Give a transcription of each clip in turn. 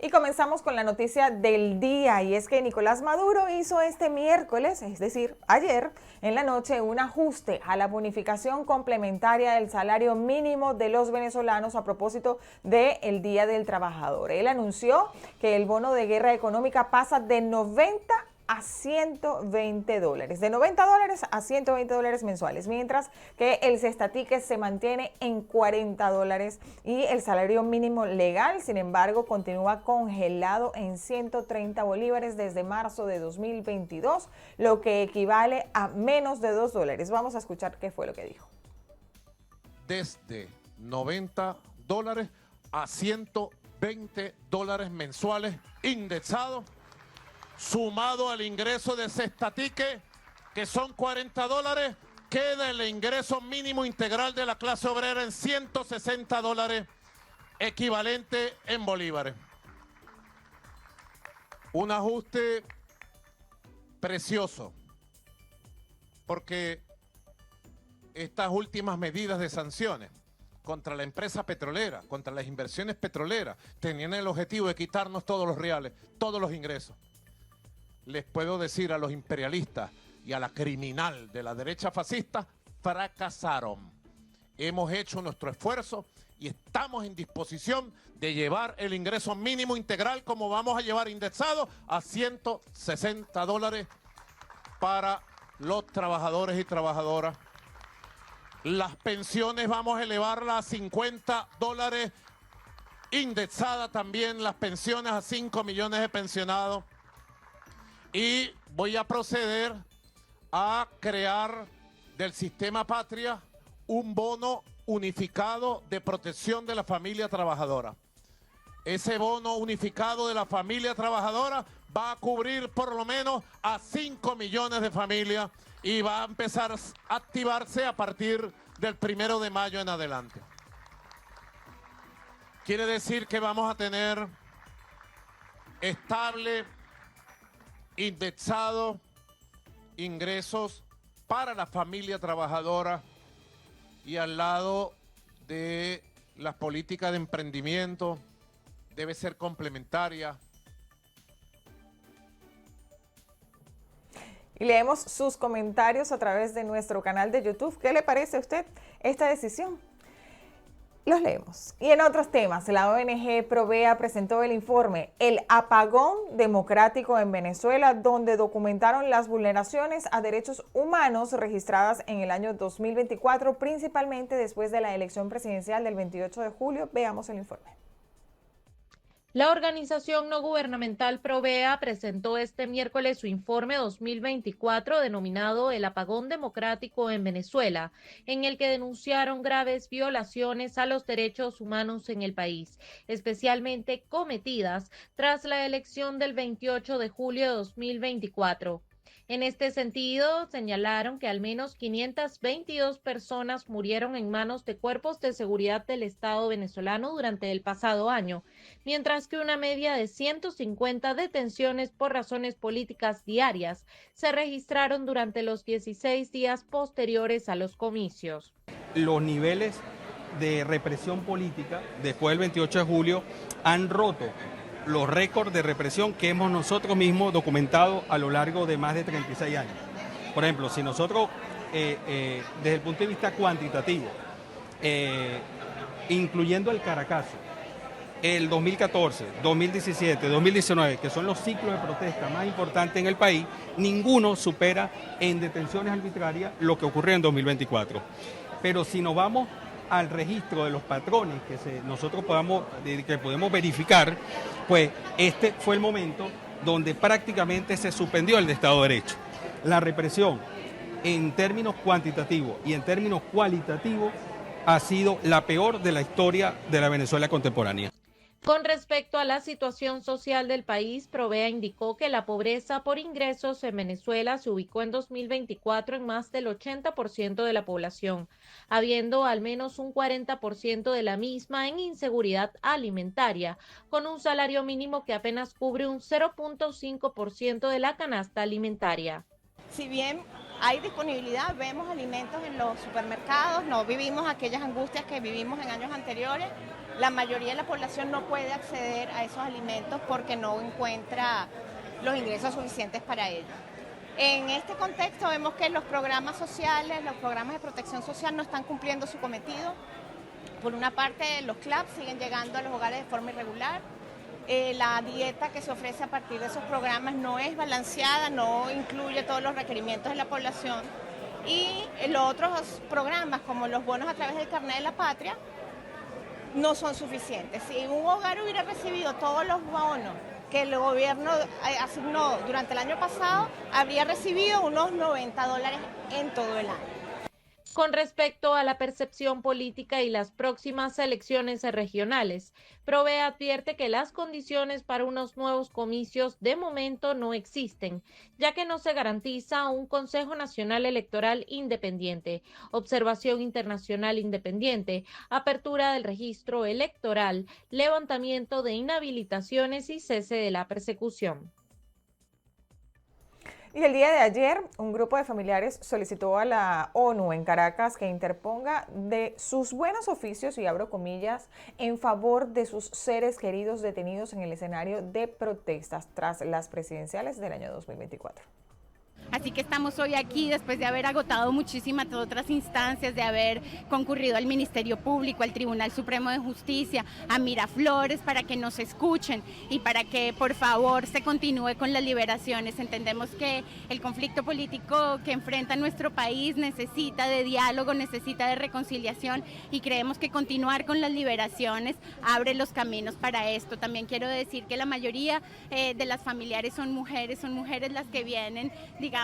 Y comenzamos con la noticia del día, y es que Nicolás Maduro hizo este miércoles, es decir, ayer en la noche, un ajuste a la bonificación complementaria del salario mínimo de los venezolanos a propósito del Día del Trabajador. Él anunció que el bono de guerra económica pasa de 90 a 120 dólares, de 90 dólares a 120 dólares mensuales, mientras que el cestatique se mantiene en 40 dólares y el salario mínimo legal, sin embargo, continúa congelado en 130 bolívares desde marzo de 2022, lo que equivale a menos de 2 dólares. Vamos a escuchar qué fue lo que dijo. Desde 90 dólares a 120 dólares mensuales indexados, sumado al ingreso de cestatique, que son 40 dólares, queda el ingreso mínimo integral de la clase obrera en 160 dólares, equivalente en bolívares. Un ajuste precioso, porque estas últimas medidas de sanciones contra la empresa petrolera, contra las inversiones petroleras, tenían el objetivo de quitarnos todos los reales, todos los ingresos. Les puedo decir a los imperialistas y a la criminal de la derecha fascista, fracasaron. Hemos hecho nuestro esfuerzo y estamos en disposición de llevar el ingreso mínimo integral, como vamos a llevar indexado, a 160 dólares para los trabajadores y trabajadoras. Las pensiones vamos a elevarlas a 50 dólares, indexada también las pensiones a 5 millones de pensionados. Y voy a proceder a crear del sistema Patria un bono unificado de protección de la familia trabajadora. Ese bono unificado de la familia trabajadora va a cubrir por lo menos a 5 millones de familias y va a empezar a activarse a partir del 1 de mayo en adelante. Quiere decir que vamos a tener estable, indexado, ingresos para la familia trabajadora, y al lado de las políticas de emprendimiento debe ser complementaria. Y leemos sus comentarios a través de nuestro canal de YouTube. ¿Qué le parece a usted esta decisión? Los leemos. Y en otros temas, la ONG Provea presentó el informe El Apagón Democrático en Venezuela, donde documentaron las vulneraciones a derechos humanos registradas en el año 2024, principalmente después de la elección presidencial del 28 de julio. Veamos el informe. La organización no gubernamental Provea presentó este miércoles su informe 2024 denominado El Apagón Democrático en Venezuela, en el que denunciaron graves violaciones a los derechos humanos en el país, especialmente cometidas tras la elección del 28 de julio de 2024. En este sentido, señalaron que al menos 522 personas murieron en manos de cuerpos de seguridad del Estado venezolano durante el pasado año, mientras que una media de 150 detenciones por razones políticas diarias se registraron durante los 16 días posteriores a los comicios. Los niveles de represión política después del 28 de julio han roto los récords de represión que hemos nosotros mismos documentado a lo largo de más de 36 años. Por ejemplo, si nosotros, desde el punto de vista cuantitativo, incluyendo el Caracazo, el 2014, 2017, 2019, que son los ciclos de protesta más importantes en el país, ninguno supera en detenciones arbitrarias lo que ocurrió en 2024. Pero si nos vamos al registro de los patrones nosotros podemos verificar, pues este fue el momento donde prácticamente se suspendió el Estado de Derecho. La represión en términos cuantitativos y en términos cualitativos ha sido la peor de la historia de la Venezuela contemporánea. Con respecto a la situación social del país, Provea indicó que la pobreza por ingresos en Venezuela se ubicó en 2024 en más del 80% de la población, habiendo al menos un 40% de la misma en inseguridad alimentaria, con un salario mínimo que apenas cubre un 0.5% de la canasta alimentaria. Si bien hay disponibilidad, vemos alimentos en los supermercados, no vivimos aquellas angustias que vivimos en años anteriores. La mayoría de la población no puede acceder a esos alimentos porque no encuentra los ingresos suficientes para ello. En este contexto vemos que los programas sociales, los programas de protección social no están cumpliendo su cometido. Por una parte, los CLAP siguen llegando a los hogares de forma irregular. La dieta que se ofrece a partir de esos programas no es balanceada, no incluye todos los requerimientos de la población. Y los otros programas, como los bonos a través del Carnet de la Patria, no son suficientes. Si un hogar hubiera recibido todos los bonos que el gobierno asignó durante el año pasado, habría recibido unos $90 en todo el año. Con respecto a la percepción política y las próximas elecciones regionales, Provea advierte que las condiciones para unos nuevos comicios de momento no existen, ya que no se garantiza un Consejo Nacional Electoral independiente, observación internacional independiente, apertura del registro electoral, levantamiento de inhabilitaciones y cese de la persecución. Y el día de ayer, un grupo de familiares solicitó a la ONU en Caracas que interponga de sus buenos oficios, y abro comillas, en favor de sus seres queridos detenidos en el escenario de protestas tras las presidenciales del año 2024. Así que estamos hoy aquí después de haber agotado muchísimas otras instancias, de haber concurrido al Ministerio Público, al Tribunal Supremo de Justicia, a Miraflores, para que nos escuchen y para que por favor se continúe con las liberaciones. Entendemos que el conflicto político que enfrenta nuestro país necesita de diálogo, necesita de reconciliación, y creemos que continuar con las liberaciones abre los caminos para esto. También quiero decir que la mayoría de las familiares son mujeres las que vienen, digamos,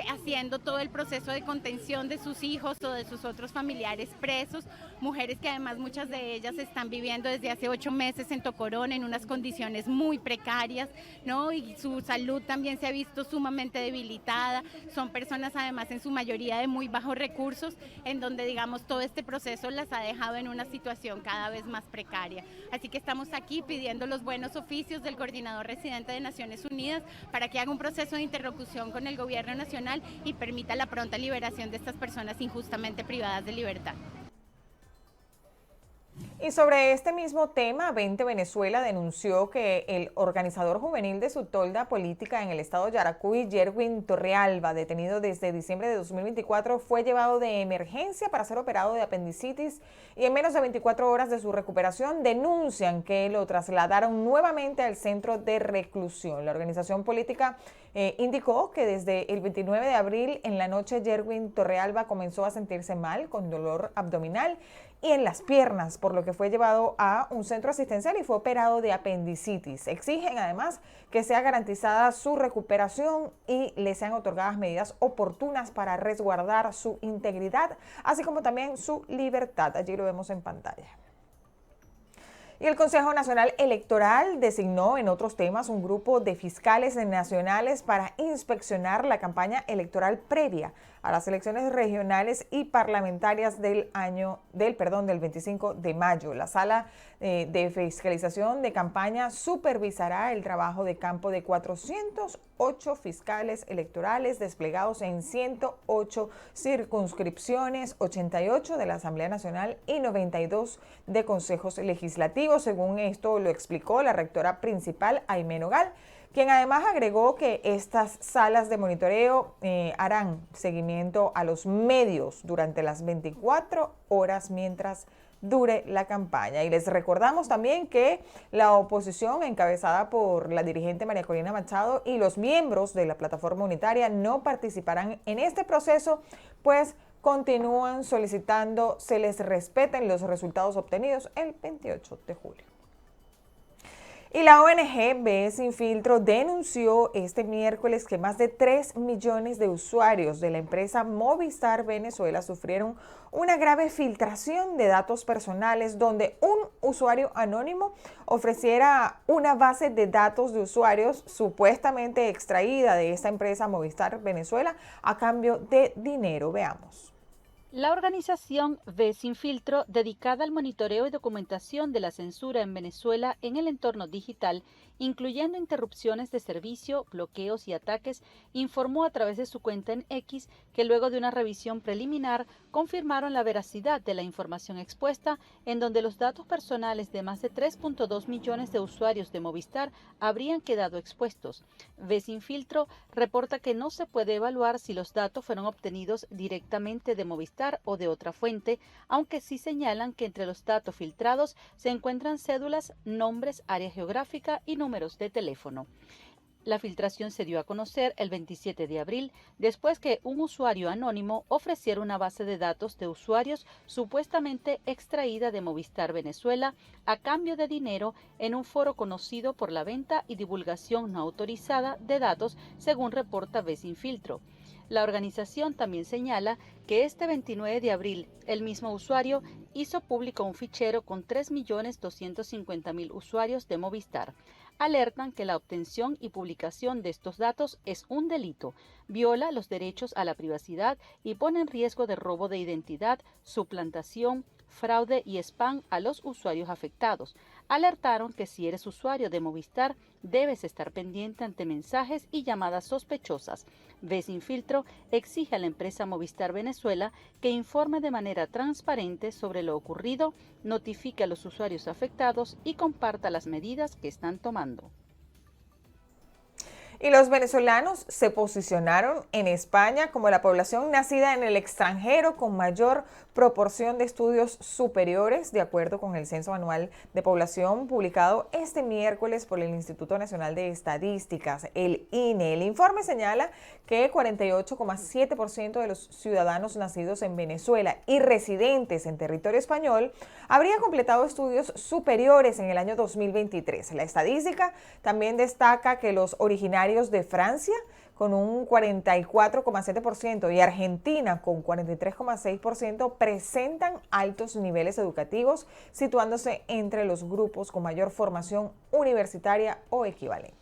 haciendo todo el proceso de contención de sus hijos o de sus otros familiares presos, mujeres que además muchas de ellas están viviendo desde hace 8 meses en Tocorón en unas condiciones muy precarias, ¿no? Y su salud también se ha visto sumamente debilitada. Son personas además en su mayoría de muy bajos recursos, en donde digamos todo este proceso las ha dejado en una situación cada vez más precaria. Así que estamos aquí pidiendo los buenos oficios del coordinador residente de Naciones Unidas para que haga un proceso de interlocución con el gobierno nacional y permita la pronta liberación de estas personas injustamente privadas de libertad. Y sobre este mismo tema, 20 Venezuela denunció que el organizador juvenil de su tolda política en el estado Yaracuy, Yerwin Torrealba, detenido desde diciembre de 2024, fue llevado de emergencia para ser operado de apendicitis, y en menos de 24 horas de su recuperación denuncian que lo trasladaron nuevamente al centro de reclusión. La organización política indicó que desde el 29 de abril en la noche Yerwin Torrealba comenzó a sentirse mal, con dolor abdominal y en las piernas, por lo que fue llevado a un centro asistencial y fue operado de apendicitis. Exigen además que sea garantizada su recuperación y le sean otorgadas medidas oportunas para resguardar su integridad, así como también su libertad. Allí lo vemos en pantalla. Y el Consejo Nacional Electoral designó, en otros temas, un grupo de fiscales nacionales para inspeccionar la campaña electoral previa a las elecciones regionales y parlamentarias del 25 de mayo. La Sala de Fiscalización de Campaña supervisará el trabajo de campo de 408 fiscales electorales desplegados en 108 circunscripciones, 88 de la Asamblea Nacional y 92 de consejos legislativos. Según esto lo explicó la rectora principal, Aimé Nogal, quien además agregó que estas salas de monitoreo harán seguimiento a los medios durante las 24 horas mientras dure la campaña. Y les recordamos también que la oposición, encabezada por la dirigente María Corina Machado, y los miembros de la plataforma unitaria no participarán en este proceso, pues continúan solicitando se les respeten los resultados obtenidos el 28 de julio. Y la ONG Ve Sin Filtro denunció este miércoles que más de 3 millones de usuarios de la empresa Movistar Venezuela sufrieron una grave filtración de datos personales, donde un usuario anónimo ofreciera una base de datos de usuarios supuestamente extraída de esta empresa Movistar Venezuela a cambio de dinero. Veamos. La organización Ve Sin Filtro, dedicada al monitoreo y documentación de la censura en Venezuela en el entorno digital, incluyendo interrupciones de servicio, bloqueos y ataques, informó a través de su cuenta en X que luego de una revisión preliminar confirmaron la veracidad de la información expuesta, en donde los datos personales de más de 3.2 millones de usuarios de Movistar habrían quedado expuestos. Ve Sin Filtro reporta que no se puede evaluar si los datos fueron obtenidos directamente de Movistar o de otra fuente, aunque sí señalan que entre los datos filtrados se encuentran cédulas, nombres, área geográfica y números de teléfono. La filtración se dio a conocer el 27 de abril, después que un usuario anónimo ofreciera una base de datos de usuarios supuestamente extraída de Movistar Venezuela a cambio de dinero en un foro conocido por la venta y divulgación no autorizada de datos, según reporta Ve Sin Filtro. La organización también señala que este 29 de abril el mismo usuario hizo público un fichero con 3.250.000 usuarios de Movistar. Alertan que la obtención y publicación de estos datos es un delito, viola los derechos a la privacidad y pone en riesgo de robo de identidad, suplantación, fraude y spam a los usuarios afectados. Alertaron que si eres usuario de Movistar, debes estar pendiente ante mensajes y llamadas sospechosas. Ve Sin Filtro exige a la empresa Movistar Venezuela que informe de manera transparente sobre lo ocurrido, notifique a los usuarios afectados y comparta las medidas que están tomando. Y los venezolanos se posicionaron en España como la población nacida en el extranjero con mayor proporción de estudios superiores, de acuerdo con el Censo Anual de Población publicado este miércoles por el Instituto Nacional de Estadísticas, el INE. El informe señala que 48,7% de los ciudadanos nacidos en Venezuela y residentes en territorio español habrían completado estudios superiores en el año 2023. La estadística también destaca que los originarios de Francia con un 44,7% y Argentina con 43,6% presentan altos niveles educativos, situándose entre los grupos con mayor formación universitaria o equivalente.